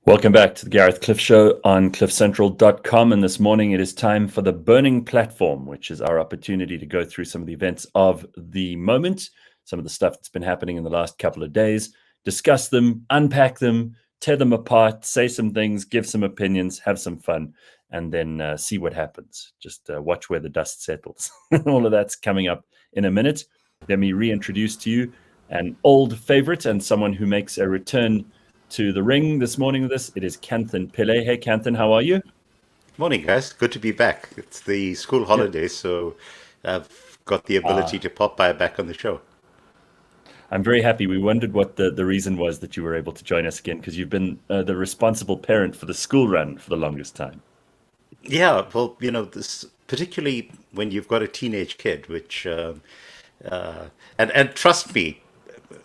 Welcome back to the Gareth Cliff Show on cliffcentral.com. And this morning it is time for the Burning Platform, which is our opportunity to go through some of the events of the moment, some of the stuff that's been happening in the last couple of days, discuss them, unpack them, tear them apart, say some things, give some opinions, have some fun, and then see what happens. Just watch where the dust settles. All of that's coming up in a minute. Let me reintroduce to you an old favorite and someone who makes a return to the ring this morning with us. It is Kanthan Pillay. Hey, Kanthan, how are you? Morning, guys. Good to be back. It's the school Yeah. holidays, so I've got the ability to pop by back on the show. I'm very happy. We wondered what the reason was that you were able to join us again, because you've been the responsible parent for the school run for the longest time. Yeah, well, this particularly when you've got a teenage kid, which and trust me,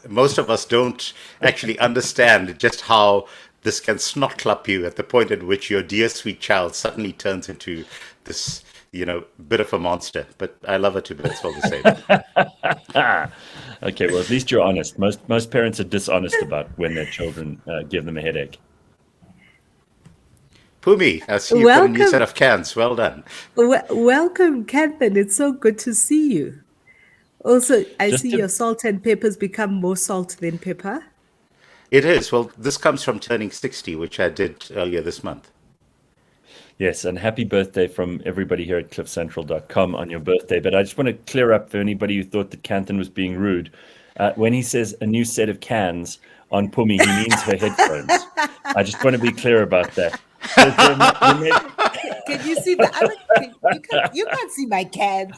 most of us don't actually understand just how this can snot you at the point at which your dear sweet child suddenly turns into this, bit of a monster. But I love her to bits all the same. Okay, well, at least you're honest. Most parents are dishonest about when their children give them a headache. Pumi, I see you've got a new set Welcome, of cans. Well done. welcome, Kanthan. It's so good to see you. Also, I Just see to your salt and peppers become more salt than pepper. It is. Well, this comes from turning 60, which I did earlier this month. Yes, and happy birthday from everybody here at cliffcentral.com on your birthday. But I just want to clear up for anybody who thought that Kanthan was being rude. When he says a new set of cans on Pumi, he means her headphones. I just want to be clear about that. There may, Can you see the other? You can't see my cans.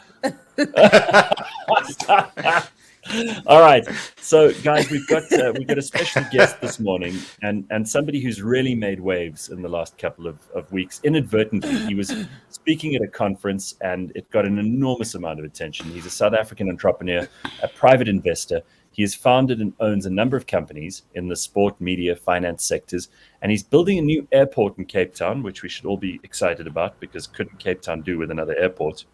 All right. So, guys, we've got a special guest this morning, and somebody who's really made waves in the last couple of weeks. Inadvertently, he was speaking at a conference, and it got an enormous amount of attention. He's a South African entrepreneur, a private investor. He has founded and owns a number of companies in the sport, media, finance sectors, and he's building a new airport in Cape Town, which we should all be excited about, because couldn't Cape Town do with another airport?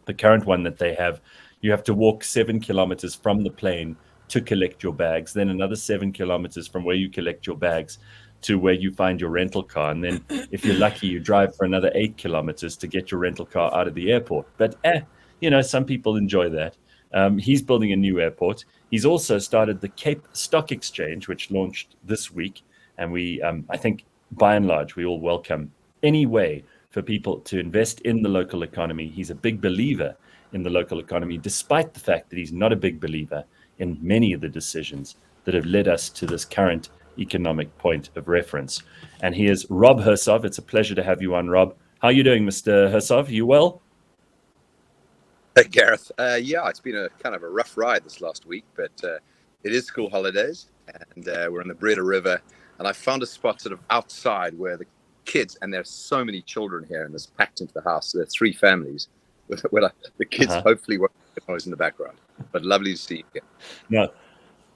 The current one that they have, you have to walk 7 kilometers from the plane to collect your bags, then another 7 kilometers from where you collect your bags to where you find your rental car. And then, if you're lucky, you drive for another 8 kilometers to get your rental car out of the airport. But, some people enjoy that. He's building a new airport. He's also started the Cape Stock Exchange, which launched this week. And I think, by and large, we all welcome any way for people to invest in the local economy. He's a big believer in the local economy, despite the fact that he's not a big believer in many of the decisions that have led us to this current economic point of reference. And here's Rob Hersov. It's a pleasure to have you on, Rob. How are you doing, Mr. Hersov? You well? Hey, Gareth. Yeah, it's been a kind of a rough ride this last week, but it is school holidays, and we're in the Breda River, and I found a spot sort of outside where the kids, and there's so many children here, and it's packed into the house. So there are three families where the kids hopefully won't make noise in the background. But lovely to see you again. No.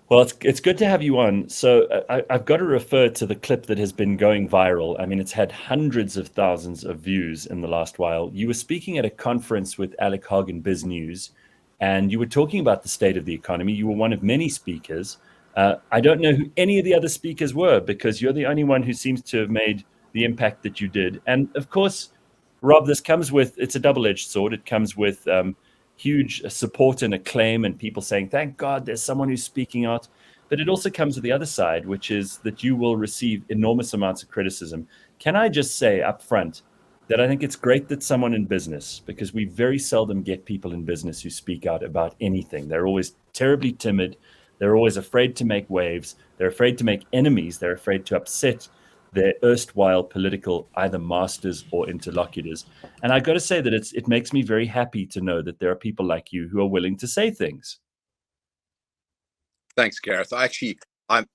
Well, it's good to have you on. So I've got to refer to the clip that has been going viral. I mean, it's had hundreds of thousands of views in the last while. You were speaking at a conference with Alec Hogg in Biz News, and you were talking about the state of the economy. You were one of many speakers. I don't know who any of the other speakers were, because you're the only one who seems to have made the impact that you did. And of course, Rob, this comes with, it's a double-edged sword. It comes with huge support and acclaim and people saying, thank God there's someone who's speaking out. But it also comes with the other side, which is that you will receive enormous amounts of criticism. Can I just say up front that I think it's great that someone in business, because we very seldom get people in business who speak out about anything. They're always terribly timid. They're always afraid to make waves. They're afraid to make enemies. They're afraid to upset their erstwhile political either masters or interlocutors. And I got to say that it makes me very happy to know that there are people like you who are willing to say things. Thanks, Gareth. I'm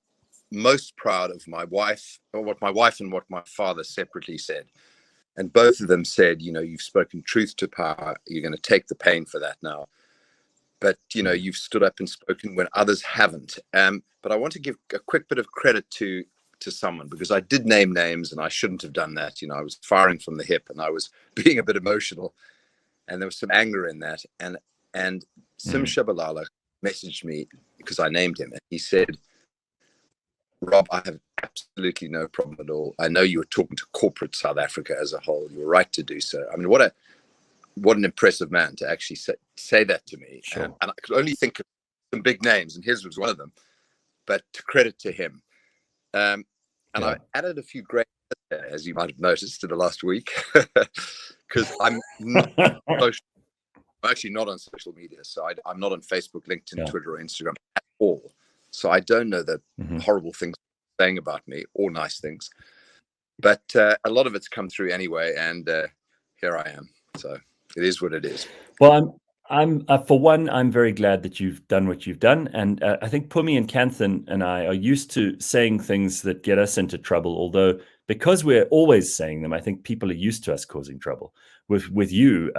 most proud of my wife, or what my wife and what my father separately said. And both of them said, you've spoken truth to power. You're going to take the pain for that now. But, you've stood up and spoken when others haven't. But I want to give a quick bit of credit to someone, because I did name names and I shouldn't have done that. I was firing from the hip and I was being a bit emotional, and there was some anger in that. And Sim Shabalala messaged me because I named him, and he said, Rob, I have absolutely no problem at all. I know you were talking to corporate South Africa as a whole. You're right to do so. I mean, what an impressive man to actually say that to me. Sure. And I could only think of some big names, and his was one of them. But to credit to him. And I added a few great, as you might have noticed, to the last week, because I'm actually not on social media. So I'm not on Facebook, LinkedIn, Twitter, or Instagram at all. So I don't know the horrible things saying about me, or nice things. But a lot of it's come through anyway, and here I am. So it is what it is. Well, I'm for one, I'm very glad that you've done what you've done, and I think Pumi and Kanthan and I are used to saying things that get us into trouble. Although because we're always saying them, I think people are used to us causing trouble. With you,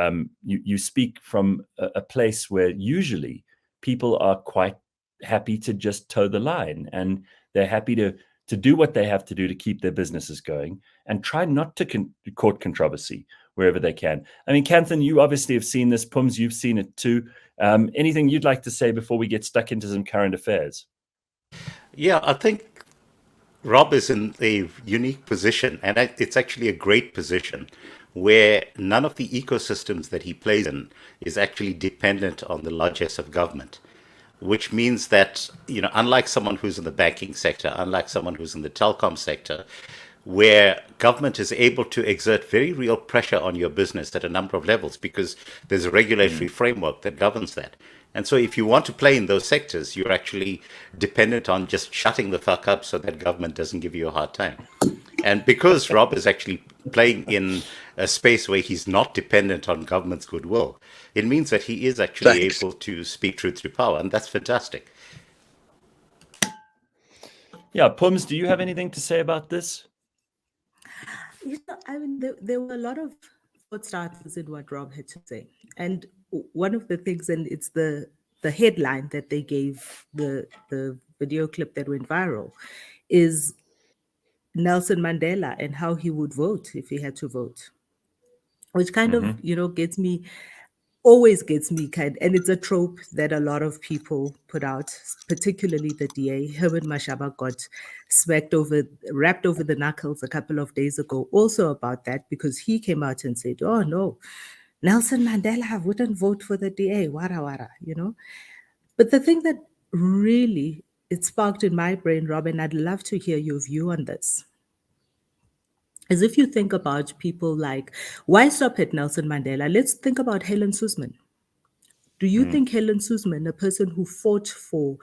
you speak from a place where usually people are quite happy to just toe the line, and they're happy to do what they have to do to keep their businesses going and try not to court controversy wherever they can. I mean, Kanthan, you obviously have seen this. Pums, you've seen it too. Anything you'd like to say before we get stuck into some current affairs? Yeah, I think Rob is in a unique position, and it's actually a great position where none of the ecosystems that he plays in is actually dependent on the largesse of government, which means that, unlike someone who's in the banking sector, unlike someone who's in the telecom sector, where government is able to exert very real pressure on your business at a number of levels because there's a regulatory framework that governs that. And so if you want to play in those sectors, you're actually dependent on just shutting the fuck up so that government doesn't give you a hard time. And because Rob is actually playing in a space where he's not dependent on government's goodwill, it means that he is actually able to speak truth to power, and that's fantastic. Yeah, Pums, do you have anything to say about this? I mean, there were a lot of thought starters in what Rob had to say. And one of the things, and it's the headline that they gave the video clip that went viral, is Nelson Mandela and how he would vote if he had to vote, which kind of, always gets me and it's a trope that a lot of people put out, particularly the DA. Herbert Mashaba got wrapped over the knuckles a couple of days ago also about that, because he came out and said, oh no, Nelson Mandela wouldn't vote for the DA, wara wara, But the thing that really it sparked in my brain, Robin, I'd love to hear your view on this, is if you think about people like, why stop at Nelson Mandela? Let's think about Helen Suzman. Do you think Helen Suzman, a person who fought for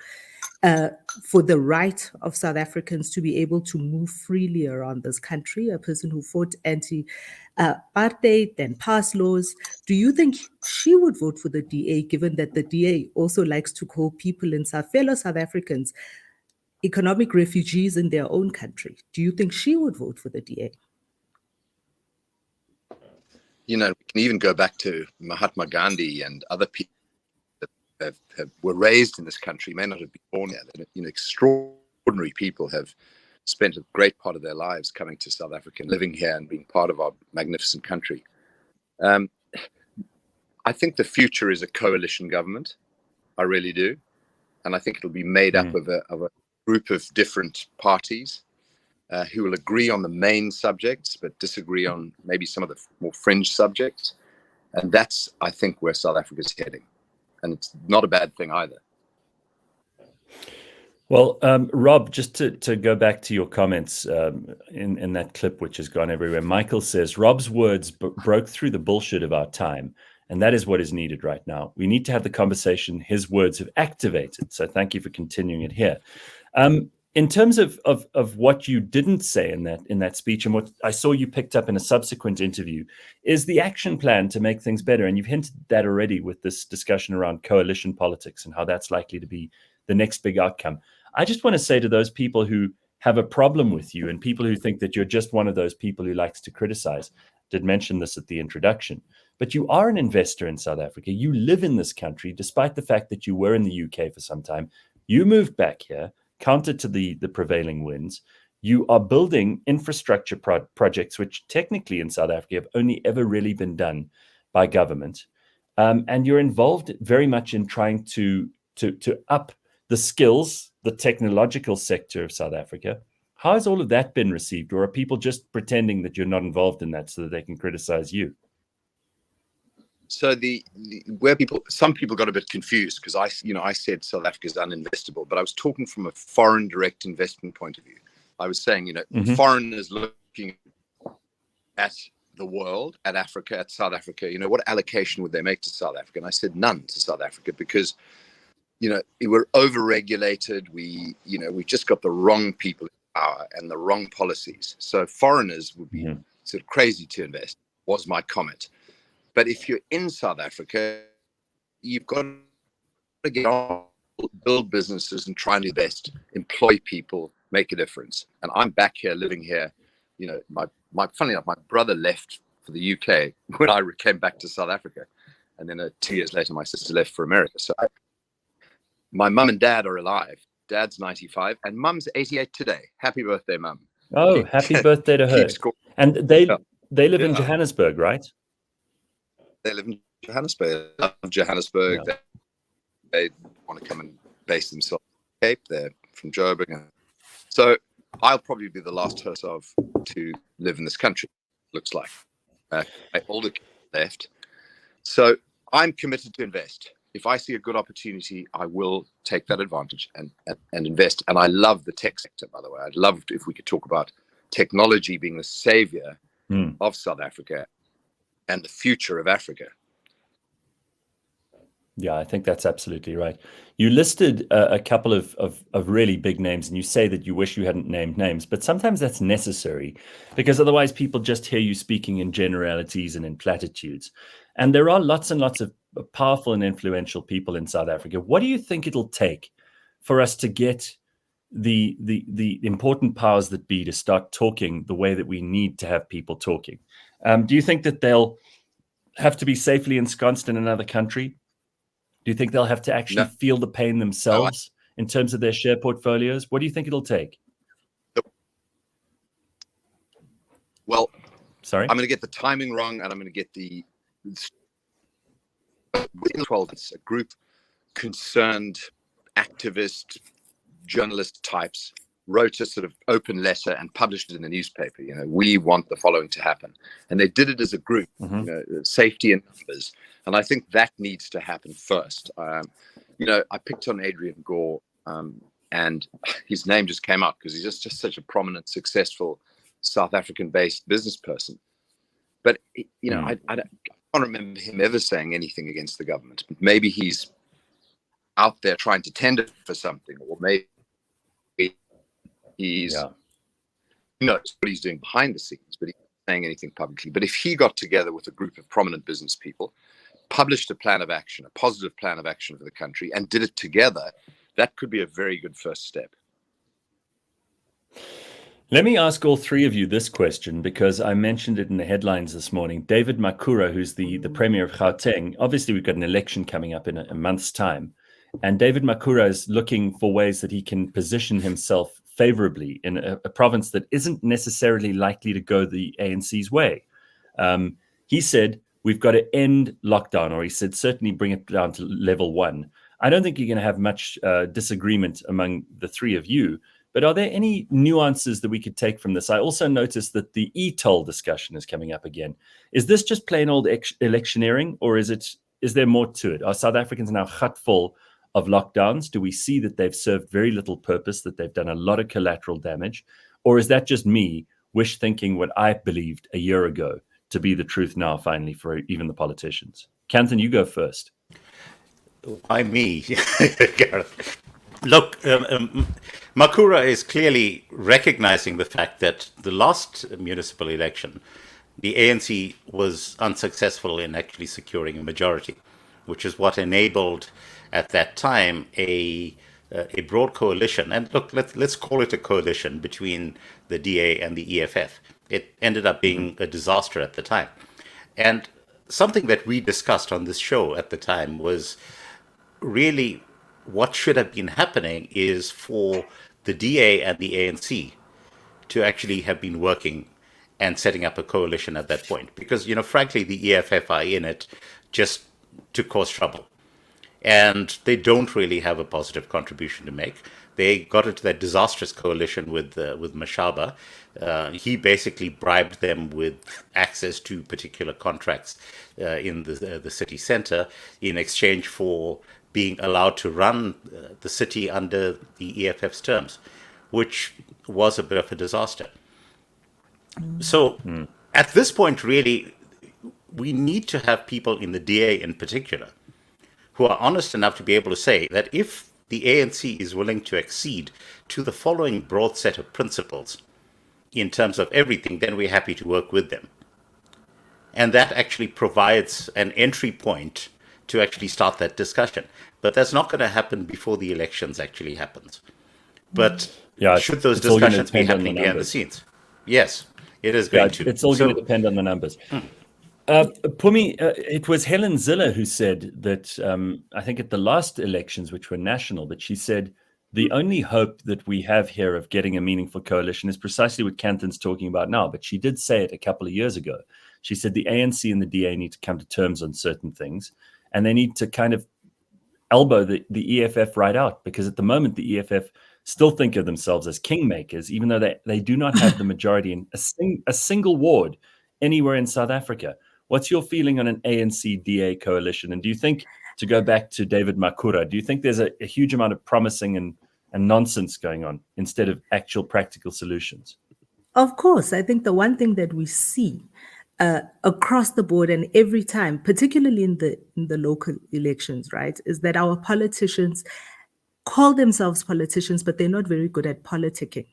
the right of South Africans to be able to move freely around this country, a person who fought anti-apartheid and passed laws, do you think she would vote for the DA, given that the DA also likes to call people in fellow South Africans economic refugees in their own country? Do you think she would vote for the DA? We can even go back to Mahatma Gandhi and other people that were raised in this country, may not have been born here. Extraordinary people have spent a great part of their lives coming to South Africa, living here and being part of our magnificent country. I think the future is a coalition government. I really do. And I think it'll be made up of a group of different parties who will agree on the main subjects, but disagree on maybe some of the more fringe subjects. And that's, I think, where South Africa's heading. And it's not a bad thing either. Well, Rob, just to go back to your comments in that clip, which has gone everywhere, Michael says, Rob's words broke through the bullshit of our time. And that is what is needed right now. We need to have the conversation his words have activated. So thank you for continuing it here. In terms of what you didn't say in that speech, and what I saw you picked up in a subsequent interview, is the action plan to make things better. And you've hinted that already with this discussion around coalition politics and how that's likely to be the next big outcome. I just want to say to those people who have a problem with you and people who think that you're just one of those people who likes to criticize, did mention this at the introduction, but you are an investor in South Africa. You live in this country, despite the fact that you were in the UK for some time. You moved back here, counter to the prevailing winds. You are building infrastructure projects, which technically in South Africa have only ever really been done by government. And you're involved very much in trying to up the skills, the technological sector of South Africa. How has all of that been received? Or are people just pretending that you're not involved in that so that they can criticize you? So some people got a bit confused because I said South Africa is uninvestable, but I was talking from a foreign direct investment point of view. I was saying, foreigners looking at the world, at Africa, at South Africa, what allocation would they make to South Africa? And I said none to South Africa because, we're over-regulated. We just got the wrong people in power and the wrong policies. So foreigners would be sort of crazy to invest, was my comment. But if you're in South Africa, you've got to get on, build businesses and try and invest, employ people, make a difference. And I'm back here, living here. Funny enough, my brother left for the UK when I came back to South Africa. And then 2 years later, my sister left for America. So my mum and dad are alive. Dad's 95 and mum's 88 today. Happy birthday, mum. Oh, happy birthday to her. And they live in Johannesburg, right? They live in Johannesburg. They love Johannesburg. Yeah. They want to come and base themselves in Cape. They're from Joburg. So I'll probably be the last Hersov to live in this country, looks like. My older kid left. So I'm committed to invest. If I see a good opportunity, I will take that advantage and invest. And I love the tech sector, by the way. I'd love if we could talk about technology being the savior of South Africa and the future of Africa. Yeah, I think that's absolutely right. You listed a couple of really big names, and you say that you wish you hadn't named names, but sometimes that's necessary because otherwise people just hear you speaking in generalities and in platitudes. And there are lots and lots of powerful and influential people in South Africa. What do you think it'll take for us to get the important powers that be to start talking the way that we need to have people talking? Do you think that they'll have to be safely ensconced in another country? Do you think they'll have to actually feel the pain themselves in terms of their share portfolios? What do you think it'll take? Well, sorry, I'm going to get the timing wrong, and I'm going to get within 12 months, a group concerned activist journalist types wrote a sort of open letter and published it in the newspaper. We want the following to happen, and they did it as a group. Safety in numbers. And I think that needs to happen first. I picked on Adrian Gore, and his name just came up because he's just such a prominent, successful South African-based business person. But I can't remember him ever saying anything against the government. Maybe he's out there trying to tender for something, or maybe he's knows what he's doing behind the scenes, but he's not saying anything publicly. But if he got together with a group of prominent business people, published a plan of action, a positive plan of action for the country, and did it together, that could be a very good first step. Let me ask all three of you this question, because I mentioned it in the headlines this morning. David Makhura, who's the Premier of Gauteng, obviously we've got an election coming up in a month's time, and David Makhura is looking for ways that he can position himself favorably in a province that isn't necessarily likely to go the ANC's way. He said, we've got to end lockdown, or he said, certainly bring it down to level 1. I don't think you're going to have much disagreement among the three of you, but are there any nuances that we could take from this? I also noticed that the e-toll discussion is coming up again. Is this just plain old electioneering, or is there more to it? Are South Africans now full of lockdowns? Do we see that they've served very little purpose, that they've done a lot of collateral damage? Or is that just me wish thinking what I believed a year ago to be the truth now, finally, for even the politicians? Kanthan, you go first. Why me, Gareth? Look, Makhura is clearly recognizing the fact that the last municipal election, the ANC was unsuccessful in actually securing a majority, which is what enabled at that time a broad coalition. And look, let's call it a coalition between the DA and the EFF. It ended up being a disaster at the time. And something that we discussed on this show at the time was really what should have been happening is for the DA and the ANC to actually have been working and setting up a coalition at that point. Because, frankly, the EFF are in it just to cause trouble. and they don't really have a positive contribution to make. They got into that disastrous coalition with Mashaba. He basically bribed them with access to particular contracts in the city center in exchange for being allowed to run the city under the EFF's terms, which was a bit of a disaster. So at this point, really, we need to have people in the DA in particular who are honest enough to be able to say that if the ANC is willing to accede to the following broad set of principles in terms of everything, then we're happy to work with them. And that actually provides an entry point to actually start that discussion. But that's not going to happen before the elections actually happens. But should those discussions be happening behind the scenes? Yes, it is going to. It's all going to depend on the numbers. Pumi, it was Helen Ziller who said that, I think at the last elections, which were national, that she said, the only hope that we have here of getting a meaningful coalition is precisely what Kanthan's talking about now. But she did say it a couple of years ago. She said the ANC and the DA need to come to terms on certain things, and they need to kind of elbow the EFF right out, because at the moment the EFF still think of themselves as kingmakers, even though they do not have the majority in a single ward anywhere in South Africa. What's your feeling on an ANC-DA coalition? And do you think, to go back to David Makhura, do you think there's a huge amount of promising and nonsense going on instead of actual practical solutions? Of course. I think the one thing that we see across the board and every time, particularly in the local elections, right, is that our politicians call themselves politicians, but they're not very good at politicking.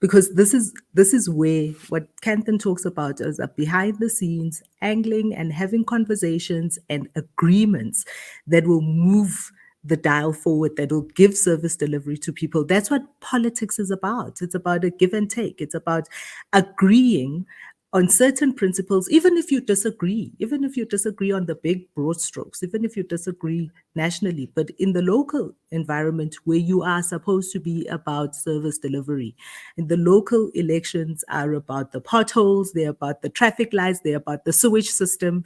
Because this is where what Kanthan talks about is a behind the scenes angling and having conversations and agreements that will move the dial forward, that will give service delivery to people. That's what politics is about. It's about a give and take. It's about agreeing on certain principles, even if you disagree on the big broad strokes, even if you disagree nationally, but in the local environment where you are supposed to be about service delivery. And the local elections are about the potholes, they're about the traffic lights, they're about the sewage system,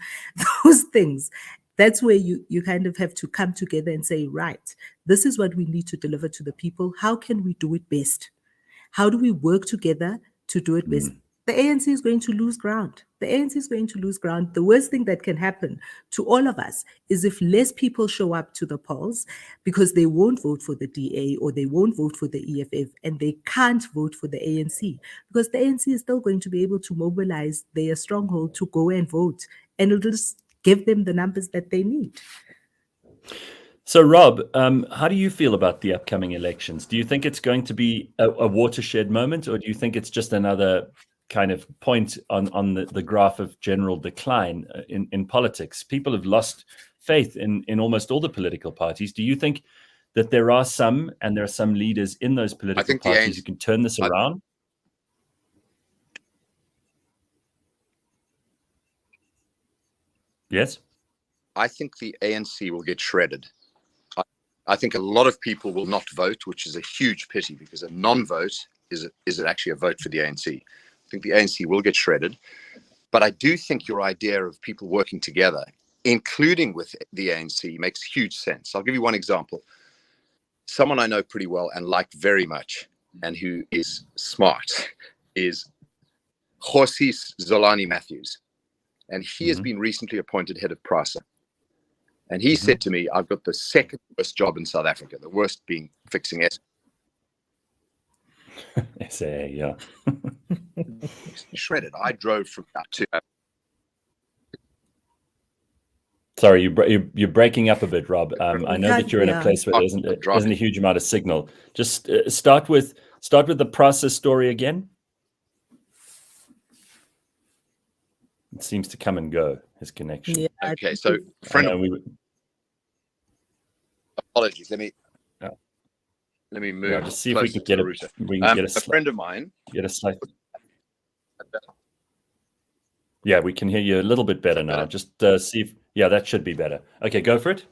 those things. That's where you kind of have to come together and say, right, this is what we need to deliver to the people. How can we do it best? How do we work together to do it best? The ANC is going to lose ground. The ANC is going to lose ground. The worst thing that can happen to all of us is if less people show up to the polls because they won't vote for the DA or they won't vote for the EFF and they can't vote for the ANC, because the ANC is still going to be able to mobilize their stronghold to go and vote, and it'll just give them the numbers that they need. So, Rob, how do you feel about the upcoming elections? Do you think it's going to be a watershed moment, or do you think it's just another kind of point on the graph of general decline in politics? People have lost faith in almost all the political parties. Do you think that there are some leaders in those political parties who can turn this around? Yes? I think the ANC will get shredded. I think a lot of people will not vote, which is a huge pity, because a non-vote is actually a vote for the ANC. I think the ANC will get shredded. But I do think your idea of people working together, including with the ANC, makes huge sense. I'll give you one example. Someone I know pretty well and like very much, and who is smart, is Khosis Zolani Matthews. And he has been recently appointed head of PRASA. And he said to me, I've got the second worst job in South Africa, the worst being fixing SA. SA, yeah. Shredded. I drove from that to... Sorry, you're breaking up a bit, Rob. I know that you're in a place where there isn't a huge amount of signal. Just start with the process story again. It seems to come and go, his connection. Yeah, okay, so apologies. Let me move. Yeah, just see if we can get a friend of mine. Get a slight. Yeah, we can hear you a little bit better now. Just see if. Yeah, that should be better. Okay, go for it.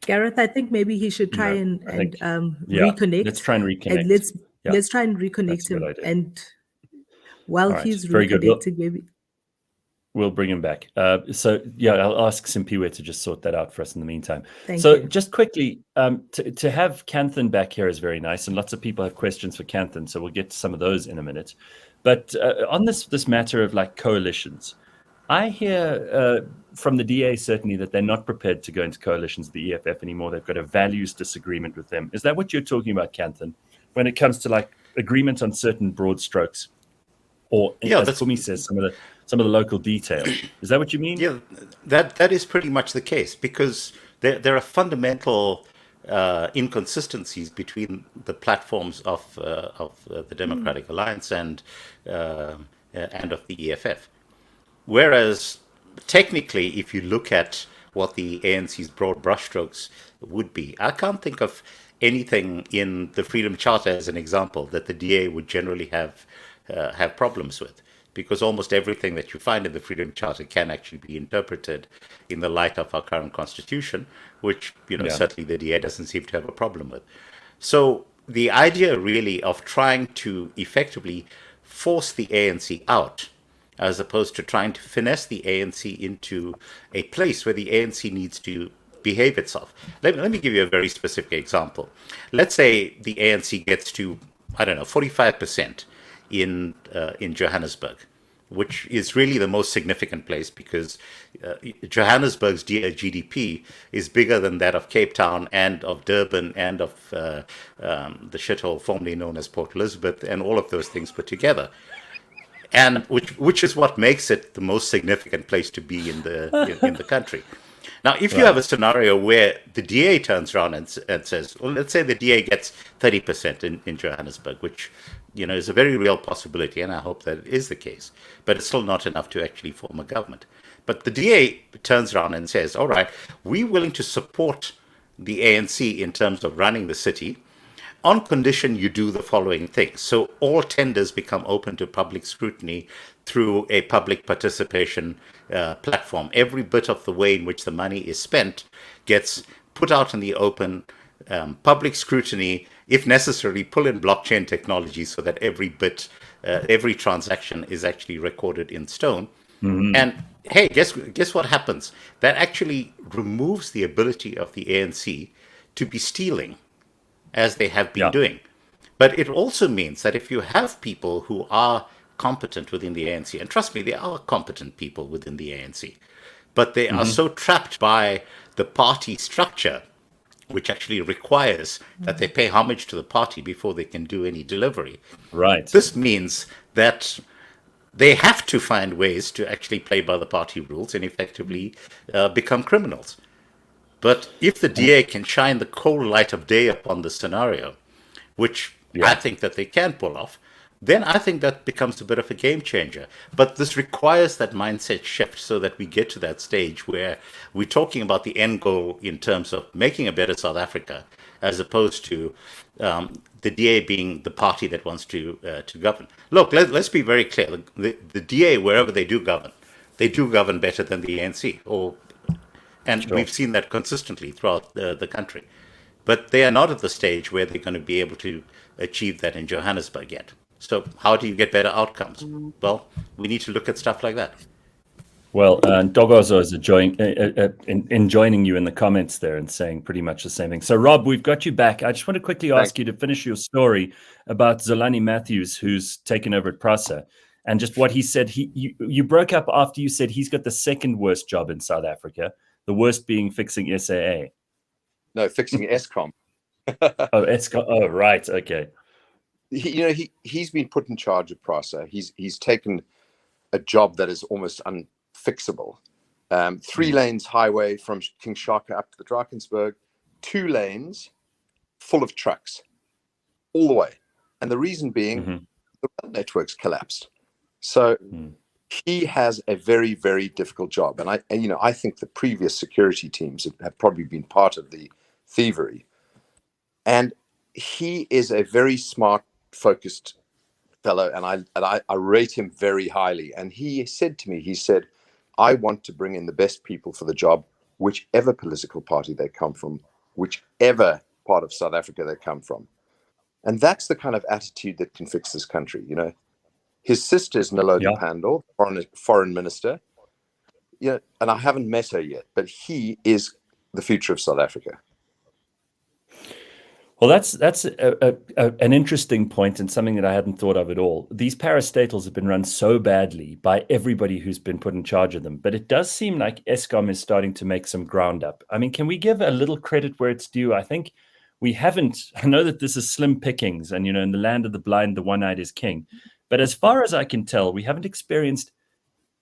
Gareth, I think maybe he should try and reconnect. Let's try and reconnect. And let's try and reconnect him. And while he's reconnecting, maybe. We'll bring him back. So yeah, I'll ask Simpiwe to just sort that out for us in the meantime. Thank So you. just quickly, to have Kanthan back here is very nice, and lots of people have questions for Kanthan, so we'll get to some of those in a minute. But on this matter of like coalitions, I hear from the DA certainly that they're not prepared to go into coalitions with the EFF anymore. They've got a values disagreement with them. Is that what you're talking about, Kanthan, when it comes to like agreement on certain broad strokes? Or as Kumi says, some of the local detail. Is that what you mean? Yeah, that is pretty much the case, because there are fundamental inconsistencies between the platforms of the Democratic Alliance and of the EFF. Whereas technically, if you look at what the ANC's broad brushstrokes would be, I can't think of anything in the Freedom Charter, as an example, that the DA would generally have problems with, because almost everything that you find in the Freedom Charter can actually be interpreted in the light of our current constitution, which certainly the DA doesn't seem to have a problem with. So the idea really of trying to effectively force the ANC out, as opposed to trying to finesse the ANC into a place where the ANC needs to behave itself. Let me give you a very specific example. Let's say the ANC gets to, 45% in Johannesburg, which is really the most significant place, because Johannesburg's GDP is bigger than that of Cape Town and of Durban and of the shithole formerly known as Port Elizabeth, and all of those things put together. And which is what makes it the most significant place to be in the country. Now, if you have a scenario where the DA turns around and says, well, let's say the DA gets 30% in Johannesburg, which is a very real possibility, and I hope that it is the case, but it's still not enough to actually form a government. But the DA turns around and says, all right, we're willing to support the ANC in terms of running the city, on condition you do the following things. So all tenders become open to public scrutiny through a public participation platform. Every bit of the way in which the money is spent gets put out in the open, public scrutiny, if necessary, pull in blockchain technology so that every bit, every transaction is actually recorded in stone. Mm-hmm. And hey, guess what happens? That actually removes the ability of the ANC to be stealing, as they have been doing. But it also means that if you have people who are competent within the ANC, and trust me, there are competent people within the ANC, but they are so trapped by the party structure, which actually requires that they pay homage to the party before they can do any delivery. Right. This means that they have to find ways to actually play by the party rules and effectively become criminals. But if the DA can shine the cold light of day upon the scenario, which I think that they can pull off, then I think that becomes a bit of a game changer. But this requires that mindset shift so that we get to that stage where we're talking about the end goal in terms of making a better South Africa, as opposed to the DA being the party that wants to govern. Look, let's be very clear. The DA, wherever they do govern better than the ANC, and we've seen that consistently throughout the country. But they are not at the stage where they're going to be able to achieve that in Johannesburg yet. So how do you get better outcomes? Well, we need to look at stuff like that. Well, Dogozo is enjoining you in the comments there and saying pretty much the same thing. So, Rob, we've got you back. I just want to quickly ask you to finish your story about Zolani Matthews, who's taken over at PRASA, and just what he said. You broke up after you said he's got the second worst job in South Africa, the worst being fixing SAA. No, fixing Eskom. Eskom. Oh, right. Okay. He's been put in charge of PRASA. He's taken a job that is almost unfixable. 3 lanes highway from King Shaka up to the Drakensberg, 2 lanes full of trucks all the way. And the reason being the rail network's collapsed. So he has a very, very difficult job. And I think the previous security teams have probably been part of the thievery. And he is a very smart, focused fellow, and I rate him very highly. And he said to me, I want to bring in the best people for the job, whichever political party they come from, whichever part of South Africa they come from. And that's the kind of attitude that can fix this country. His sister is Nalodi Pandor, foreign minister. and I haven't met her yet, but he is the future of South Africa. Well, that's an interesting point and something that I hadn't thought of at all. These parastatals have been run so badly by everybody who's been put in charge of them, but it does seem like Eskom is starting to make some ground up. I mean, can we give a little credit where it's due? I think we haven't. I know that this is slim pickings, and in the land of the blind, the one-eyed is king. But as far as I can tell, we haven't experienced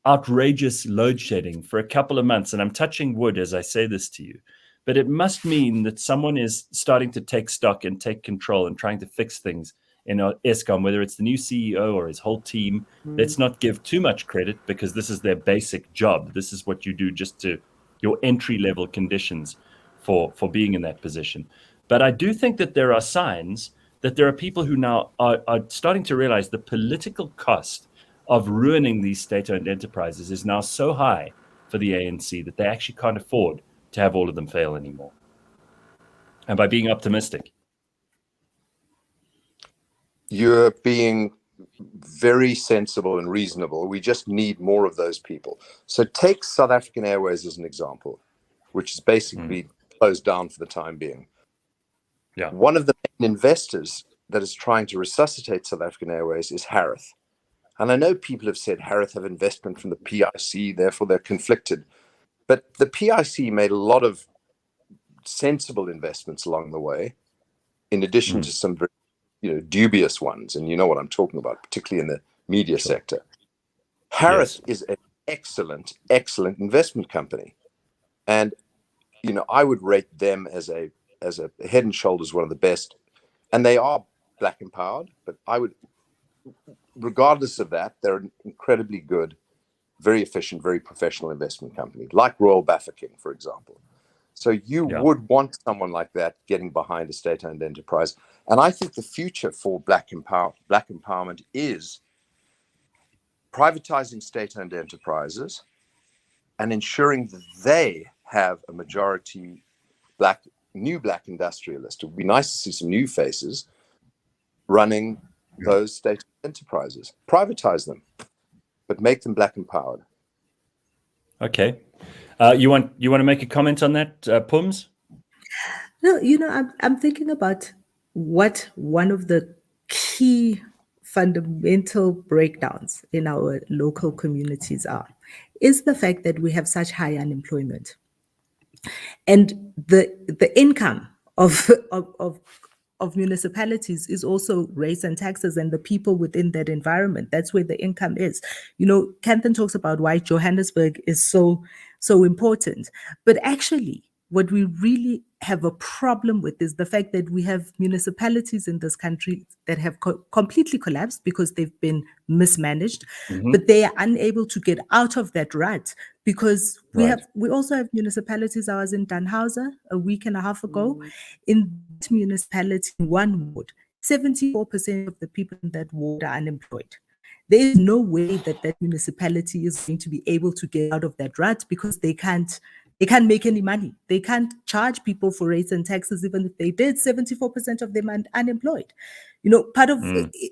outrageous load shedding for a couple of months, and I'm touching wood as I say this to you. But it must mean that someone is starting to take stock and take control and trying to fix things in Eskom, whether it's the new CEO or his whole team. Let's not give too much credit, because this is their basic job. This is what you do just to your entry-level conditions for being in that position. But I do think that there are signs that there are people who now are starting to realize the political cost of ruining these state-owned enterprises is now so high for the ANC that they actually can't afford to have all of them fail anymore. And by being optimistic. You're being very sensible and reasonable. We just need more of those people. So take South African Airways as an example, which is basically closed down for the time being. Yeah. One of the main investors that is trying to resuscitate South African Airways is Harith. And I know people have said Harith have investment from the PIC, therefore they're conflicted. But the PIC made a lot of sensible investments along the way, in addition to some very, dubious ones. And you know what I'm talking about, particularly in the media sector. Harith is an excellent, excellent investment company. And, I would rate them as a head and shoulders one of the best. And they are black empowered, but I would, regardless of that, they're an incredibly good, very efficient, very professional investment company, like Royal Bafokeng, for example. So you would want someone like that getting behind a state-owned enterprise. And I think the future for black empowerment is privatizing state-owned enterprises and ensuring that they have a majority new black industrialists. It would be nice to see some new faces running those state enterprises. Privatize them, but make them black empowered. Okay. You want to make a comment on that, Pums? No, I'm thinking about what one of the key fundamental breakdowns in our local communities is the fact that we have such high unemployment. And the income of municipalities is also rates and taxes and the people within that environment. That's where the income is. Kanthan talks about why Johannesburg is so important. But actually, what we really have a problem with is the fact that we have municipalities in this country that have completely collapsed because they've been mismanaged, but they are unable to get out of that rut because we also have municipalities. I was in Danhauser a week and a half ago. In that municipality, in one ward, 74% of the people in that ward are unemployed. There is no way that municipality is going to be able to get out of that rut because they can't make any money. They can't charge people for rates and taxes. Even if they did, 74% of them are unemployed. Part of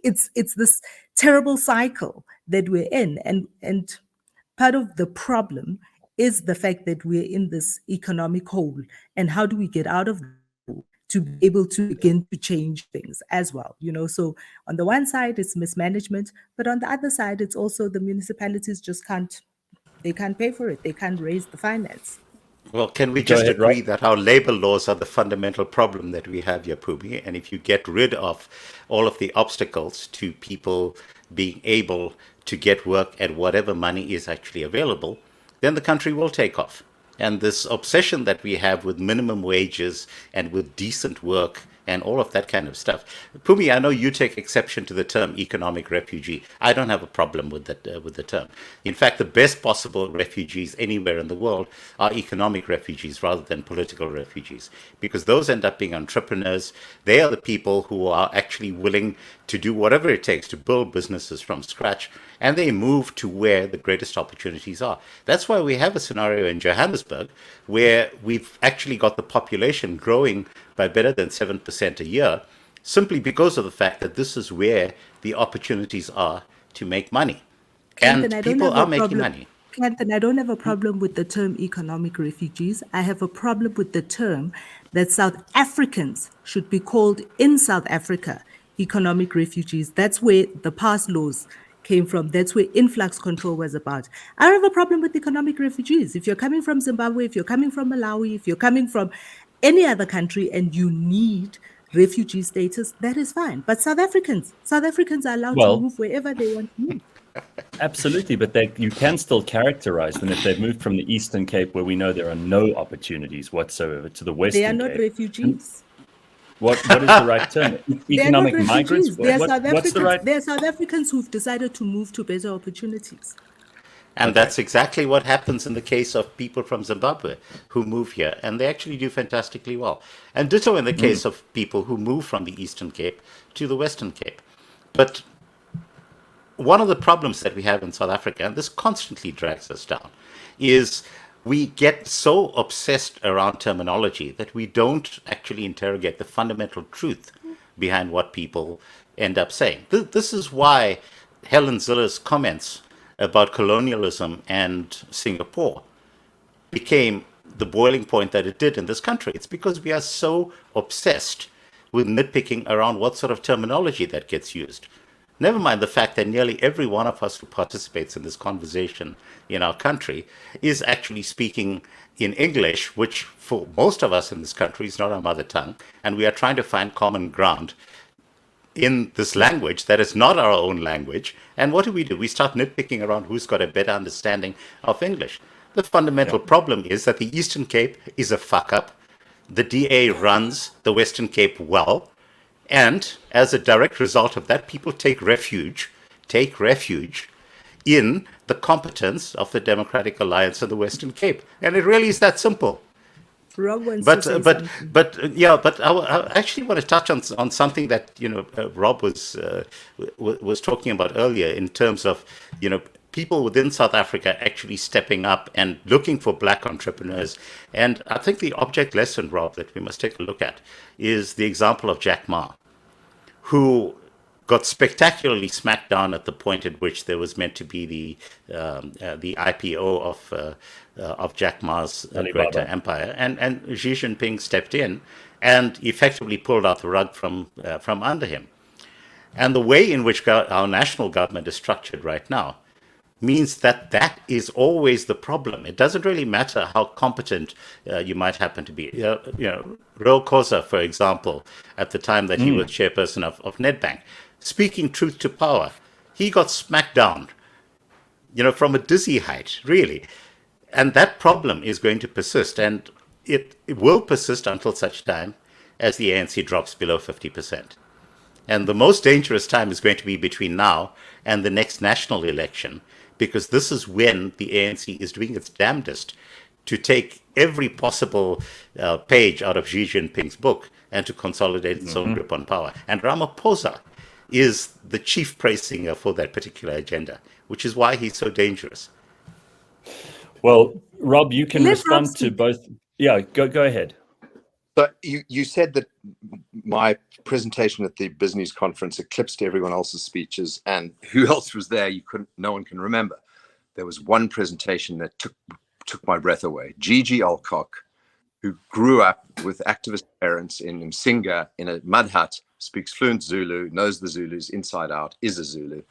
it's this terrible cycle that we're in. And part of the problem is the fact that we're in this economic hole. And how do we get out of that hole to be able to begin to change things as well? So on the one side, it's mismanagement, but on the other side, it's also the municipalities just can't pay for it. They can't raise the finance. Well, can we just agree that our labor laws are the fundamental problem that we have here, Pumi? And if you get rid of all of the obstacles to people being able to get work at whatever money is actually available, then the country will take off. And this obsession that we have with minimum wages and with decent work and all of that kind of stuff. Pumi, I know you take exception to the term economic refugee. I don't have a problem with that with the term. In fact, the best possible refugees anywhere in the world are economic refugees rather than political refugees, because those end up being entrepreneurs. They are the people who are actually willing to do whatever it takes to build businesses from scratch, and they move to where the greatest opportunities are. That's why we have a scenario in Johannesburg where we've actually got the population growing by better than 7% a year, simply because of the fact that this is where the opportunities are to make money. And people are making money. Kanthan, I don't have a problem with the term economic refugees. I have a problem with the term that South Africans should be called in South Africa economic refugees. That's where the past laws came from. That's where influx control was about. I don't have a problem with economic refugees. If you're coming from Zimbabwe, if you're coming from Malawi, if you're coming from any other country and you need refugee status, that is fine. But South Africans are allowed to Well, move wherever they want to move. absolutely, but you can still characterize them if they've moved from the Eastern Cape, where we know there are no opportunities whatsoever, to the Western They are not Cape. refugees. What is the right term? They are not Economic migrants? refugees. They are South What's the Africans. right? They are South Africans who've decided to move to better opportunities. And that's exactly what happens in the case of people from Zimbabwe who move here, and they actually do fantastically well. And ditto in the case of people who move from the Eastern Cape to the Western Cape. But one of the problems that we have in South Africa, and this constantly drags us down, is we get so obsessed around terminology that we don't actually interrogate the fundamental truth behind what people end up saying. This is why Helen Zille's comments about colonialism and Singapore became the boiling point that it did in this country. It's because we are so obsessed with nitpicking around what sort of terminology that gets used. Never mind the fact that nearly every one of us who participates in this conversation in our country is actually speaking in English, which for most of us in this country is not our mother tongue, and we are trying to find common ground in this language that is not our own language. And what do? We start nitpicking around who's got a better understanding of English. The fundamental problem is that the Eastern Cape is a fuck up. The DA runs the Western Cape well. And as a direct result of that, people take refuge in the competence of the Democratic Alliance of the Western Cape. And it really is that simple. Rob wants to say something. But I actually want to touch on something that Rob was talking about earlier in terms of people within South Africa actually stepping up and looking for black entrepreneurs. And I think the object lesson, Rob, that we must take a look at is the example of Jack Ma, who got spectacularly smacked down at the point at which there was meant to be the IPO of Jack Ma's greater empire, and Xi Jinping stepped in and effectively pulled out the rug from under him. And the way in which our national government is structured right now means that is always the problem. It doesn't really matter how competent you might happen to be. Ro Khoza, for example, at the time that he was chairperson of Nedbank, speaking truth to power, he got smacked down, from a dizzy height, really. And that problem is going to persist, and it will persist until such time as the ANC drops below 50%. And the most dangerous time is going to be between now and the next national election, because this is when the ANC is doing its damnedest to take every possible page out of Xi Jinping's book and to consolidate its own grip on power. And Ramaphosa is the chief praise singer for that particular agenda, which is why he's so dangerous. Well, Rob, you can respond to both. Yeah, go ahead. So you said that my presentation at the business conference eclipsed everyone else's speeches, and who else was there? No one can remember. There was one presentation that took my breath away. Gigi Alcock, who grew up with activist parents in Msinga in a mud hut, speaks fluent Zulu, knows the Zulus inside out, is a Zulu,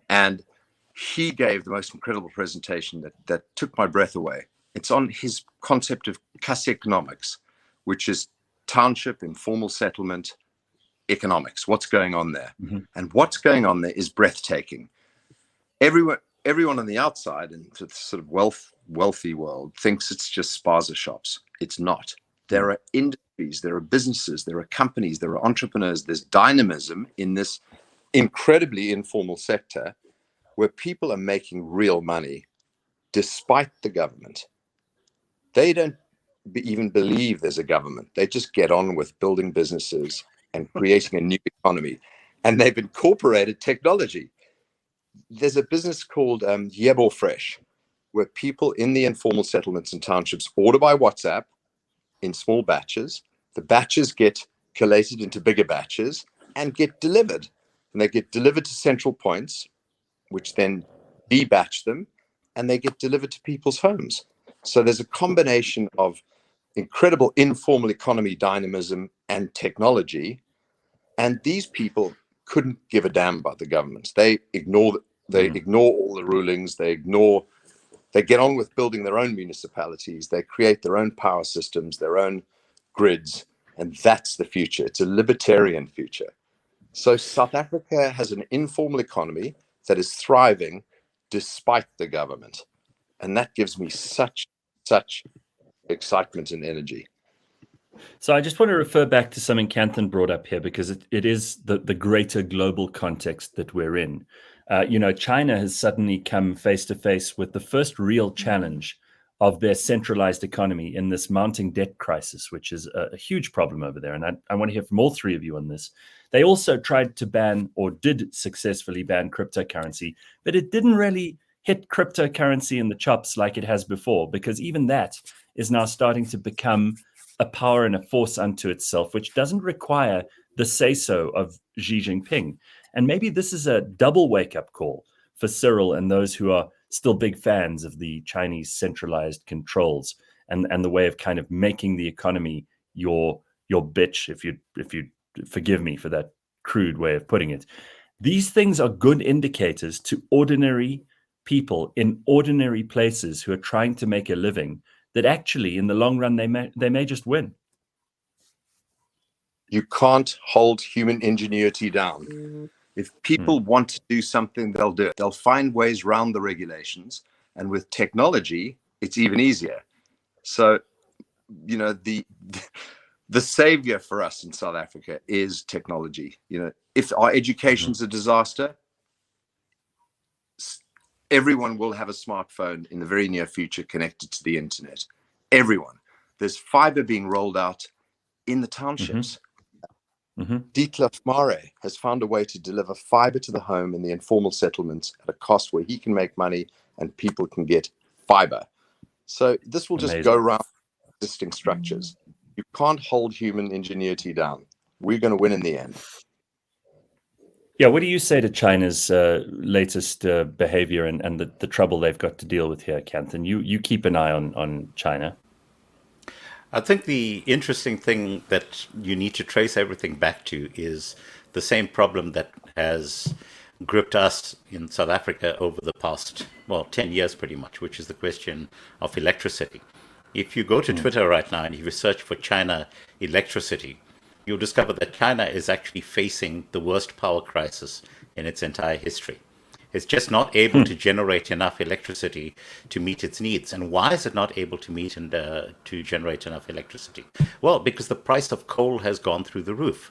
and he gave the most incredible presentation that took my breath away. It's on his concept of Kasi economics, which is township, informal settlement economics. What's going on there? And what's going on there is breathtaking. Everyone on the outside in the sort of wealthy world thinks it's just spaza shops. It's not. There are industries, there are businesses, there are companies, there are entrepreneurs, there's dynamism in this incredibly informal sector where people are making real money despite the government. They don't even believe there's a government. They just get on with building businesses and creating a new economy. And they've incorporated technology. There's a business called Yebo Fresh, where people in the informal settlements and townships order by WhatsApp in small batches. The batches get collated into bigger batches and get delivered. And they get delivered to central points, which then debatch them, and they get delivered to people's homes. So there's a combination of incredible informal economy dynamism and technology, and these people couldn't give a damn about the government. They ignore all the rulings. They get on with building their own municipalities. They create their own power systems, their own grids, and that's the future. It's a libertarian future. So South Africa has an informal economy that is thriving despite the government, and that gives me such excitement and energy. So I just want to refer back to something Kanthan brought up here, because it is the greater global context that we're in. China has suddenly come face to face with the first real challenge of their centralized economy in this mounting debt crisis, which is a huge problem over there. And I want to hear from all three of you on this. They also tried to ban, or did successfully ban, cryptocurrency, but it didn't really hit cryptocurrency in the chops like it has before, because even that is now starting to become a power and a force unto itself, which doesn't require the say-so of Xi Jinping. And maybe this is a double wake-up call for Cyril and those who are still big fans of the Chinese centralized controls and the way of kind of making the economy your bitch, if you forgive me for that crude way of putting it. These things are good indicators to ordinary people in ordinary places who are trying to make a living, that actually in the long run they may just win. You can't hold human ingenuity down. If people want to do something, they'll do it. They'll find ways around the regulations, and with technology, it's even easier. So, the savior for us in South Africa is technology. If our education's a disaster, everyone will have a smartphone in the very near future connected to the internet. Everyone. There's fiber being rolled out in the townships. Dietlef Mare has found a way to deliver fiber to the home in the informal settlements at a cost where he can make money and people can get fiber. So this will just go around existing structures. You can't hold human ingenuity down. We're going to win in the end. Yeah, what do you say to China's latest behavior and the trouble they've got to deal with here, Kanthan? You keep an eye on China. I think the interesting thing that you need to trace everything back to is the same problem that has gripped us in South Africa over the past, 10 years pretty much, which is the question of electricity. If you go to Twitter right now and you search for China electricity, you'll discover that China is actually facing the worst power crisis in its entire history. It's just not able to generate enough electricity to meet its needs. And why is it not able to meet and to generate enough electricity? Well, because the price of coal has gone through the roof.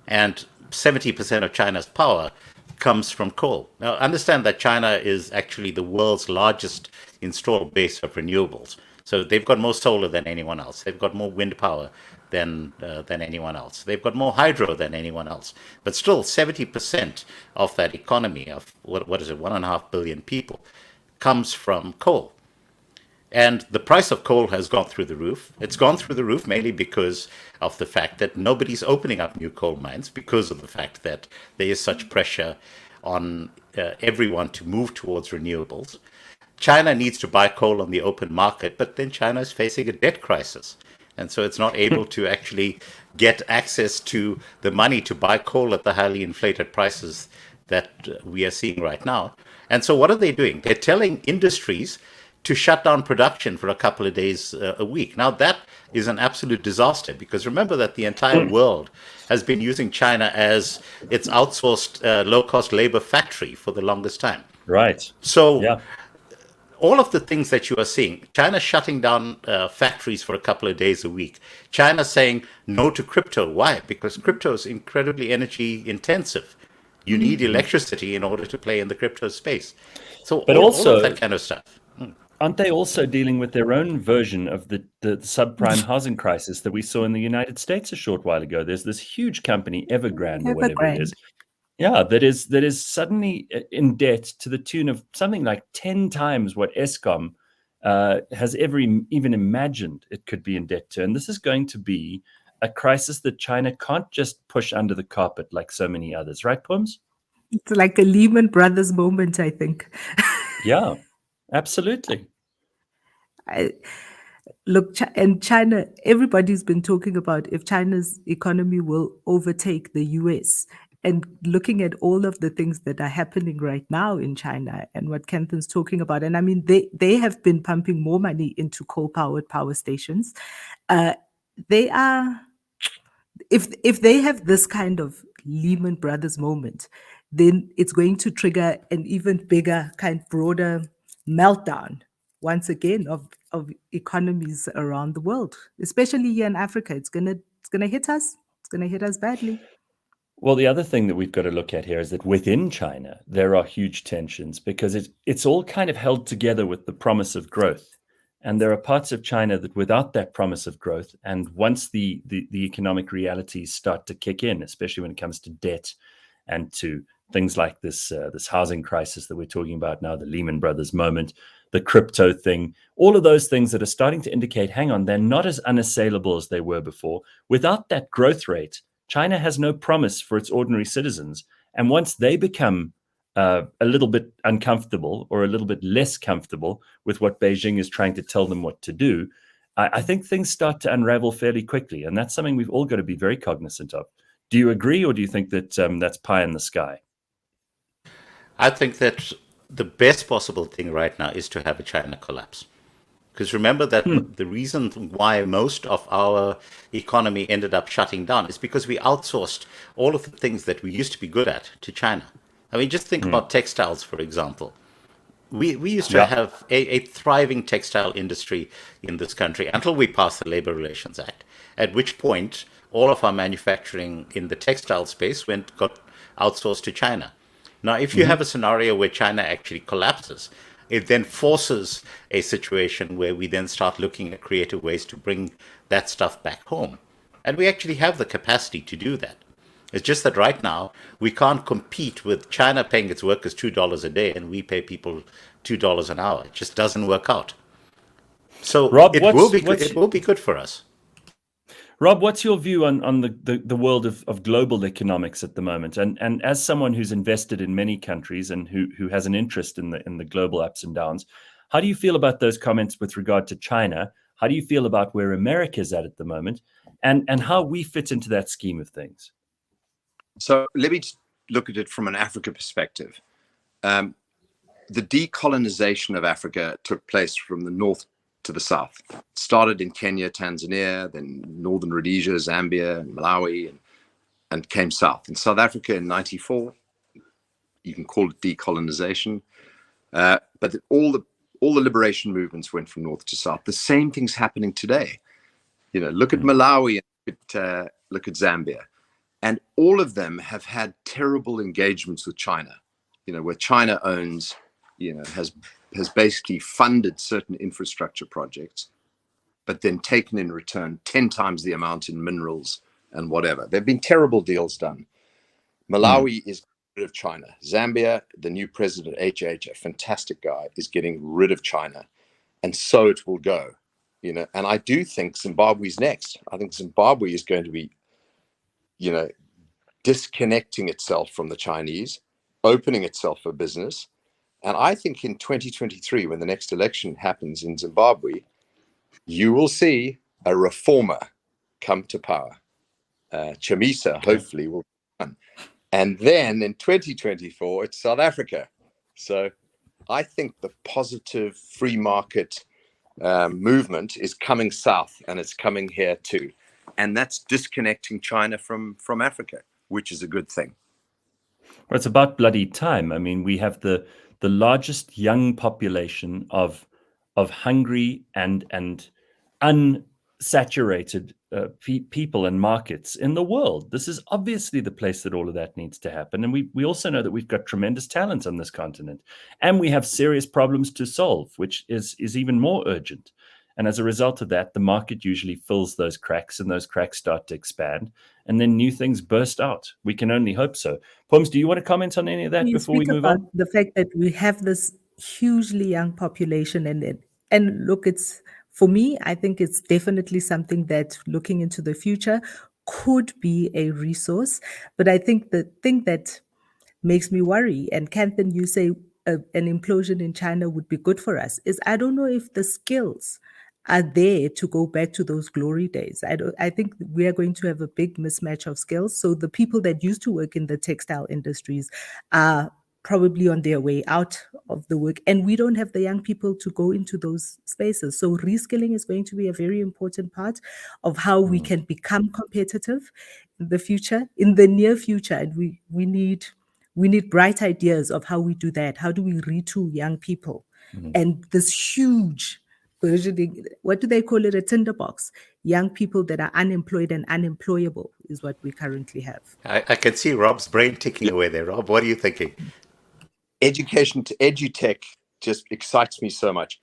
And 70% of China's power comes from coal. Now, understand that China is actually the world's largest installed base of renewables. So they've got more solar than anyone else. They've got more wind power than anyone else. They've got more hydro than anyone else. But still, 70% of that economy of, 1.5 billion people, comes from coal. And the price of coal has gone through the roof. It's gone through the roof mainly because of the fact that nobody's opening up new coal mines, because of the fact that there is such pressure on everyone to move towards renewables. China needs to buy coal on the open market, but then China is facing a debt crisis. And so it's not able to actually get access to the money to buy coal at the highly inflated prices that we are seeing right now. And so what are they doing? They're telling industries to shut down production for a couple of days a week. Now, that is an absolute disaster, because remember that the entire world has been using China as its outsourced low-cost labor factory for the longest time. Right. So yeah. All of the things that you are seeing, China shutting down factories for a couple of days a week, China saying no to crypto. Why? Because crypto is incredibly energy intensive. You need electricity in order to play in the crypto space. So but all also, of that kind of stuff. Aren't they also dealing with their own version of the subprime housing crisis that we saw in the United States a short while ago? There's this huge company, Evergrande or whatever it is. Yeah, that is suddenly in debt to the tune of something like 10 times what Eskom has ever even imagined it could be in debt to. And this is going to be a crisis that China can't just push under the carpet like so many others. Right, Pums? It's like a Lehman Brothers moment, I think. Yeah. Absolutely. Look, and China, everybody's been talking about if China's economy will overtake the US. And looking at all of the things that are happening right now in China and what Kanthan's talking about, and I mean, they have been pumping more money into coal-powered power stations. They are, if they have this kind of Lehman Brothers moment, then it's going to trigger an even bigger, broader meltdown once again of economies around the world, especially here in Africa. It's gonna hit us. It's gonna hit us badly. Well, the other thing that we've got to look at here is that within China, there are huge tensions because it's all kind of held together with the promise of growth. And there are parts of China that without that promise of growth, and once the economic realities start to kick in, especially when it comes to debt and to things like this housing crisis that we're talking about now, the Lehman Brothers moment, the crypto thing, all of those things that are starting to indicate, hang on, they're not as unassailable as they were before. Without that growth rate, China has no promise for its ordinary citizens. And once they become a little bit uncomfortable or a little bit less comfortable with what Beijing is trying to tell them what to do, I think things start to unravel fairly quickly. And that's something we've all got to be very cognizant of. Do you agree, or do you think that that's pie in the sky? I think that the best possible thing right now is to have a China collapse. Because remember that the reason why most of our economy ended up shutting down is because we outsourced all of the things that we used to be good at to China. I mean, just think about textiles, for example. We used to have a thriving textile industry in this country until we passed the Labor Relations Act, at which point all of our manufacturing in the textile space got outsourced to China. Now, if you have a scenario where China actually collapses, it then forces a situation where we then start looking at creative ways to bring that stuff back home. And we actually have the capacity to do that. It's just that right now, we can't compete with China paying its workers $2 a day and we pay people $2 an hour. It just doesn't work out. So Rob, it will be good for us. Rob, what's your view on the world of global economics at the moment? And as someone who's invested in many countries and who has an interest in the global ups and downs, how do you feel about those comments with regard to China? How do you feel about where America's at the moment, and how we fit into that scheme of things? So let me look at it from an Africa perspective. The decolonization of Africa took place from the north to the south. It started in Kenya, Tanzania, then northern Rhodesia, Zambia, and Malawi, and came south. In South Africa in '94, you can call it decolonization, but all the liberation movements went from north to south. The same thing's happening today. Look at Malawi and look at Zambia. And all of them have had terrible engagements with China, where China owns, has basically funded certain infrastructure projects, but then taken in return 10 times the amount in minerals and whatever. There have been terrible deals done. Malawi is rid of China. Zambia, the new president, HH, a fantastic guy, is getting rid of China. And so it will go, and I do think Zimbabwe's next. I think Zimbabwe is going to be disconnecting itself from the Chinese, opening itself for business. And I think in 2023, when the next election happens in Zimbabwe, you will see a reformer come to power. Chamisa, hopefully, will run. And then in 2024, it's South Africa. So I think the positive free market movement is coming south, and it's coming here too. And that's disconnecting China from Africa, which is a good thing. Well, it's about bloody time. I mean, we have the largest young population of hungry and unsaturated people and markets in the world. This is obviously the place that all of that needs to happen. And we also know that we've got tremendous talent on this continent, and we have serious problems to solve, which is even more urgent. And as a result of that, the market usually fills those cracks, and those cracks start to expand, and then new things burst out. We can only hope so. Poms, do you want to comment on any of that before we move on? The fact that we have this hugely young population, and look, for me, I think it's definitely something that, looking into the future, could be a resource. But I think the thing that makes me worry, and Kanthan, you say an implosion in China would be good for us is I don't know if the skills are there to go back to those glory days. I think we are going to have a big mismatch of skills. So the people that used to work in the textile industries are probably on their way out of the work, and we don't have the young people to go into those spaces. So reskilling is going to be a very important part of how we can become competitive in the future, in the near future. And we need bright ideas of how we do that. How do we retool young people? And this huge versioning, what do they call it? A tinderbox. Young people that are unemployed and unemployable is what we currently have. I can see Rob's brain ticking away there. Rob, what are you thinking? Education to edutech just excites me so much.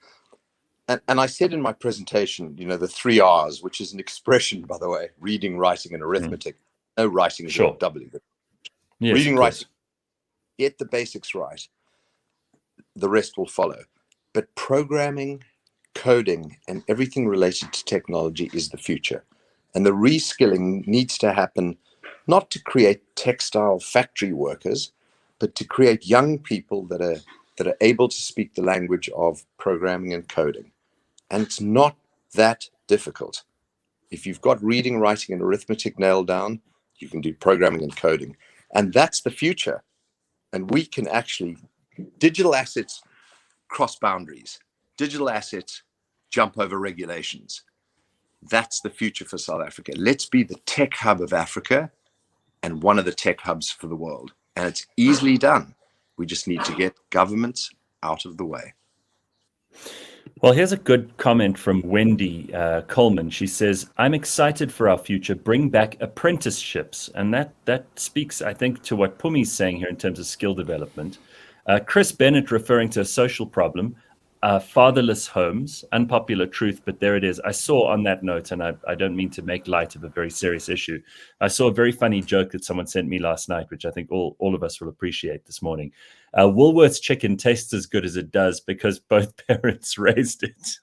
And I said in my presentation, the 3 R's, which is an expression, by the way: reading, writing, and arithmetic. No writing is Sure. W. But Yes, reading, of course. writing, get the basics right. The rest will follow. But programming, coding, and everything related to technology is the future. And the reskilling needs to happen not to create textile factory workers, but to create young people that are able to speak the language of programming and coding. And it's not that difficult. If you've got reading, writing, and arithmetic nailed down, you can do programming and coding. And that's the future. And we can actually, digital assets cross boundaries. Digital assets jump over regulations. That's the future for South Africa. Let's be the tech hub of Africa and one of the tech hubs for the world. And it's easily done. We just need to get governments out of the way. Well, here's a good comment from Wendy Coleman. She says, I'm excited for our future. Bring back apprenticeships. And that speaks, I think, to what Pumi's saying here in terms of skill development. Chris Bennett referring to a social problem, fatherless homes, unpopular truth, but there it is. I saw on that note, and I don't mean to make light of a very serious issue, I saw a very funny joke that someone sent me last night, which I think all of us will appreciate this morning. Woolworth's chicken tastes as good as it does because both parents raised it.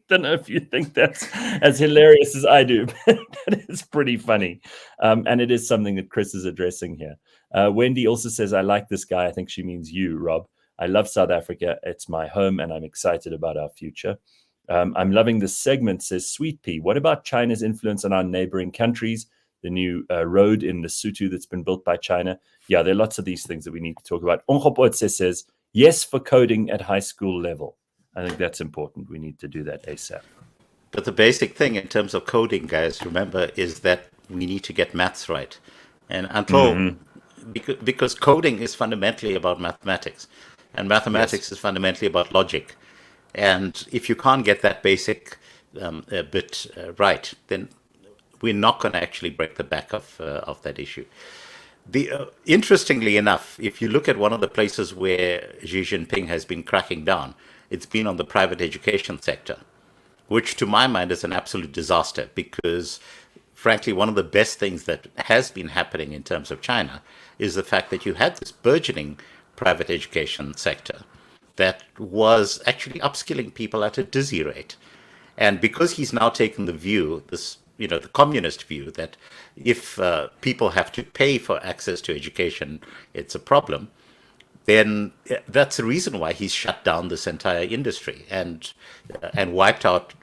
Don't know if you think that's as hilarious as I do, but that is pretty funny. And it is something that Chris is addressing here. Wendy also says, I like this guy. I think she means you, Rob. I love South Africa. It's my home, and I'm excited about our future. I'm loving this segment, says Sweet Pea. What about China's influence on our neighboring countries? The new road in Lesotho that's been built by China. Yeah, there are lots of these things that we need to talk about. Ongopotse says, yes for coding at high school level. I think that's important. We need to do that ASAP. But the basic thing in terms of coding, guys, remember, is that we need to get maths right. And until, because coding is fundamentally about mathematics. And mathematics is fundamentally about logic. And if you can't get that basic bit right, then we're not going to actually break the back of that issue. Interestingly enough, if you look at one of the places where Xi Jinping has been cracking down, it's been on the private education sector, which to my mind is an absolute disaster because, frankly, one of the best things that has been happening in terms of China is the fact that you had this burgeoning private education sector that was actually upskilling people at a dizzy rate. And because he's now taken the view, the communist view, that if people have to pay for access to education, it's a problem, then that's the reason why he's shut down this entire industry and wiped out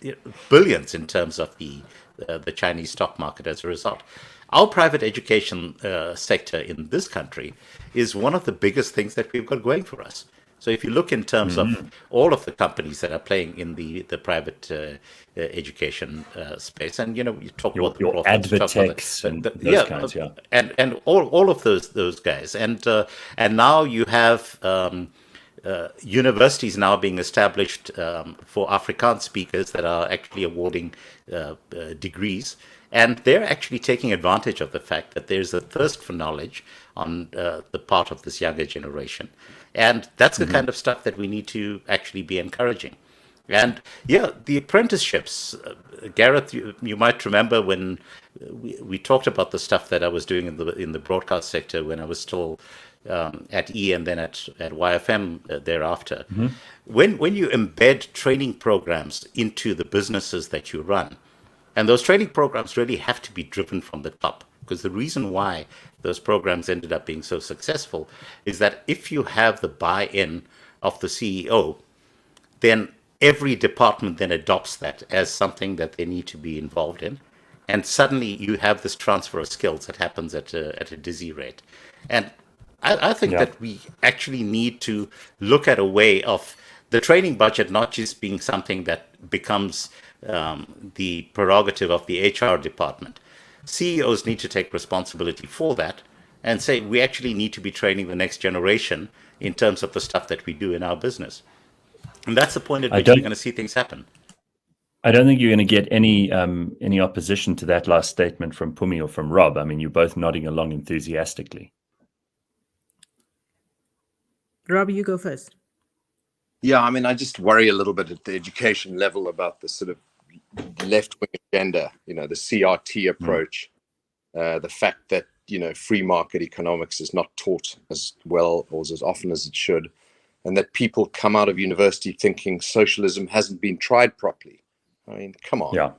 billions in terms of the Chinese stock market as a result. Our private education sector in this country is one of the biggest things that we've got going for us. So if you look in terms of all of the companies that are playing in the private education space, and you talk about the Advertex and those kinds, and all of those guys, and now you have universities now being established for Afrikaans speakers that are actually awarding degrees. And they're actually taking advantage of the fact that there's a thirst for knowledge on the part of this younger generation. And that's the kind of stuff that we need to actually be encouraging. And the apprenticeships, Gareth, you might remember when we talked about the stuff that I was doing in the broadcast sector when I was still at E and then at YFM thereafter. When you embed training programs into the businesses that you run, and those training programs really have to be driven from the top. Because the reason why those programs ended up being so successful is that if you have the buy-in of the CEO, then every department then adopts that as something that they need to be involved in. And suddenly you have this transfer of skills that happens at a dizzy rate. And I think Yeah. that we actually need to look at a way of the training budget not just being something that becomes the prerogative of the HR department. CEOs need to take responsibility for that and say we actually need to be training the next generation in terms of the stuff that we do in our business. And that's the point at I which we're don't going to see things happen. I don't think you're going to get any opposition to that last statement from Pumi or from Rob. I mean, you're both nodding along enthusiastically. Rob, you go first. Yeah, I mean, I just worry a little bit at the education level about the sort of left-wing agenda, the CRT approach, the fact that, free market economics is not taught as well or as often as it should, and that people come out of university thinking socialism hasn't been tried properly. I mean, come on. Yeah.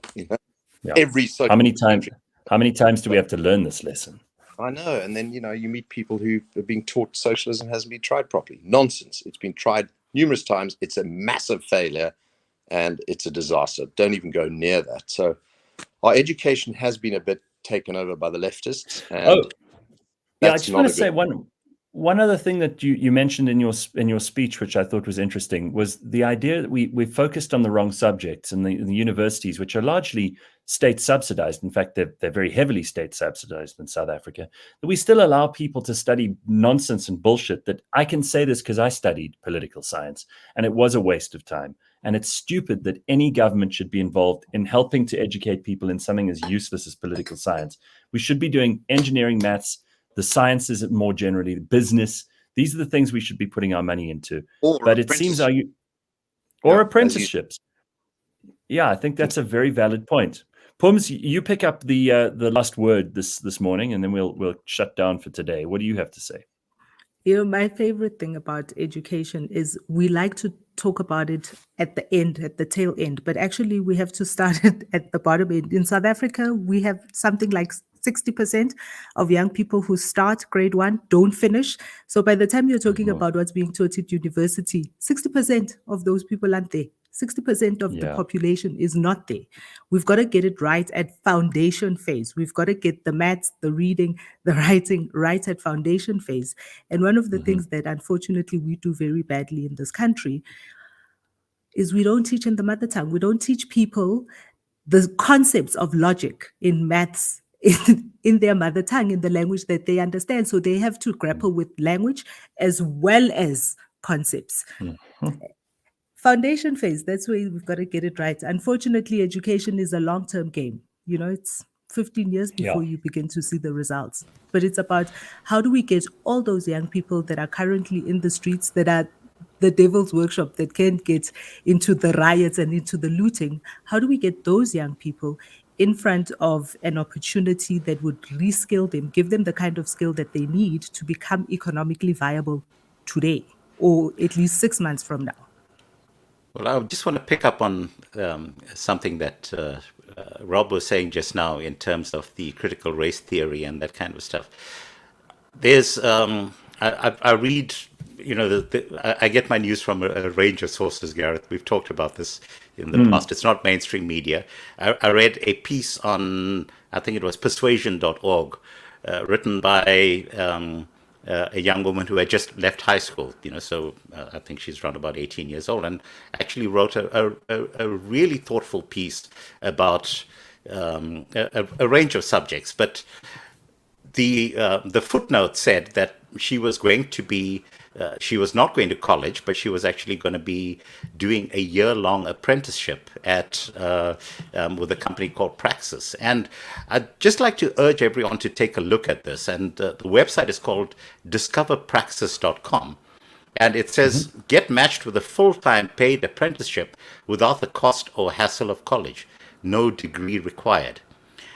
Every social How many times do we have to learn this lesson? I know. And then, you meet people who are being taught socialism hasn't been tried properly. Nonsense. It's been tried numerous times. It's a massive failure and it's a disaster. Don't even go near that. So our education has been a bit taken over by the leftists. And I just want to say one other thing that you mentioned in your speech, which I thought was interesting, was the idea that we focused on the wrong subjects in the universities, which are largely state subsidized. In fact, they're very heavily state subsidized in South Africa. That we still allow people to study nonsense and bullshit. That I can say this because I studied political science, and it was a waste of time. And it's stupid that any government should be involved in helping to educate people in something as useless as political science. We should be doing engineering, maths, the sciences more generally, business. These are the things we should be putting our money into. But it seems apprenticeships. Yeah, I think that's a very valid point. Pums, you pick up the last word this morning, and then we'll shut down for today. What do you have to say? My favorite thing about education is we like to talk about it at the end, at the tail end, but actually we have to start it at the bottom end. In South Africa, we have something like 60% of young people who start grade 1 don't finish. So by the time you're talking about what's being taught at university, 60% of those people aren't there. 60% of the population is not there. We've got to get it right at foundation phase. We've got to get the maths, the reading, the writing right at foundation phase. And one of the things that unfortunately we do very badly in this country is we don't teach in the mother tongue. We don't teach people the concepts of logic in maths in their mother tongue, in the language that they understand. So they have to grapple with language as well as concepts. Foundation phase, that's where we've got to get it right. Unfortunately, education is a long-term game. It's 15 years before you begin to see the results. But it's about how do we get all those young people that are currently in the streets, that are the devil's workshop, that can't get into the riots and into the looting. How do we get those young people in front of an opportunity that would reskill them, give them the kind of skill that they need to become economically viable today, or at least 6 months from now? Well, I just want to pick up on something that Rob was saying just now in terms of the critical race theory and that kind of stuff. There's, I read, I get my news from a range of sources, Gareth. We've talked about this in the past. It's not mainstream media. I read a piece on, I think it was persuasion.org, written by a young woman who had just left high school, so I think she's around about 18 years old, and actually wrote a really thoughtful piece about a range of subjects. But the footnote said that she was going to be, she was not going to college, but she was actually going to be doing a year-long apprenticeship at with a company called Praxis. And I'd just like to urge everyone to take a look at this. And the website is called discoverpraxis.com. And it says, get matched with a full-time paid apprenticeship without the cost or hassle of college. No degree required.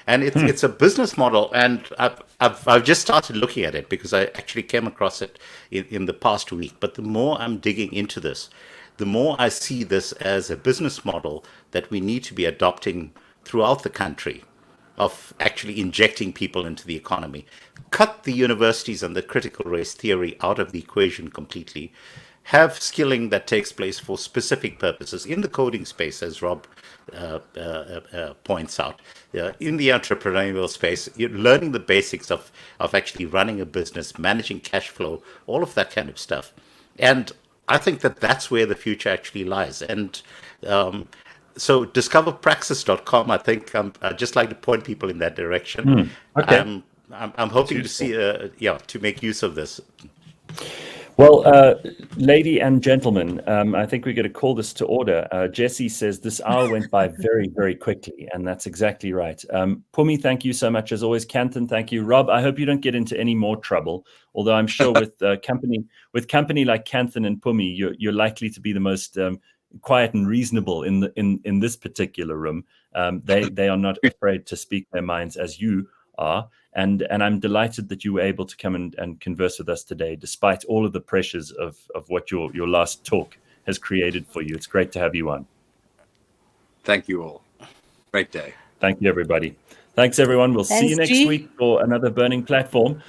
And it's a business model, and I've just started looking at it because I actually came across it in the past week. But the more I'm digging into this, the more I see this as a business model that we need to be adopting throughout the country. of actually injecting people into the economy. Cut the universities and the critical race theory out of the equation completely. Have skilling that takes place for specific purposes in the coding space, as Rob points out. In the entrepreneurial space, you're learning the basics of actually running a business, managing cash flow, all of that kind of stuff. And I think that that's where the future actually lies. And so discoverpraxis.com, I think I'd just like to point people in that direction. Okay. I'm hoping to see, to make use of this. Well, lady and gentlemen, I think we're going to call this to order. Jesse says this hour went by very, very quickly, and that's exactly right. Pumi, thank you so much as always. Kanthan, thank you. Rob, I hope you don't get into any more trouble. Although I'm sure with company like Kanthan and Pumi, you're likely to be the most quiet and reasonable in this particular room. They are not afraid to speak their minds as you are. And I'm delighted that you were able to come and converse with us today, despite all of the pressures of what your last talk has created for you. It's great to have you on. Thank you all. Great day. Thank you, everybody. Thanks, everyone. We'll see you Thanks, next G. week for another Burning Platform.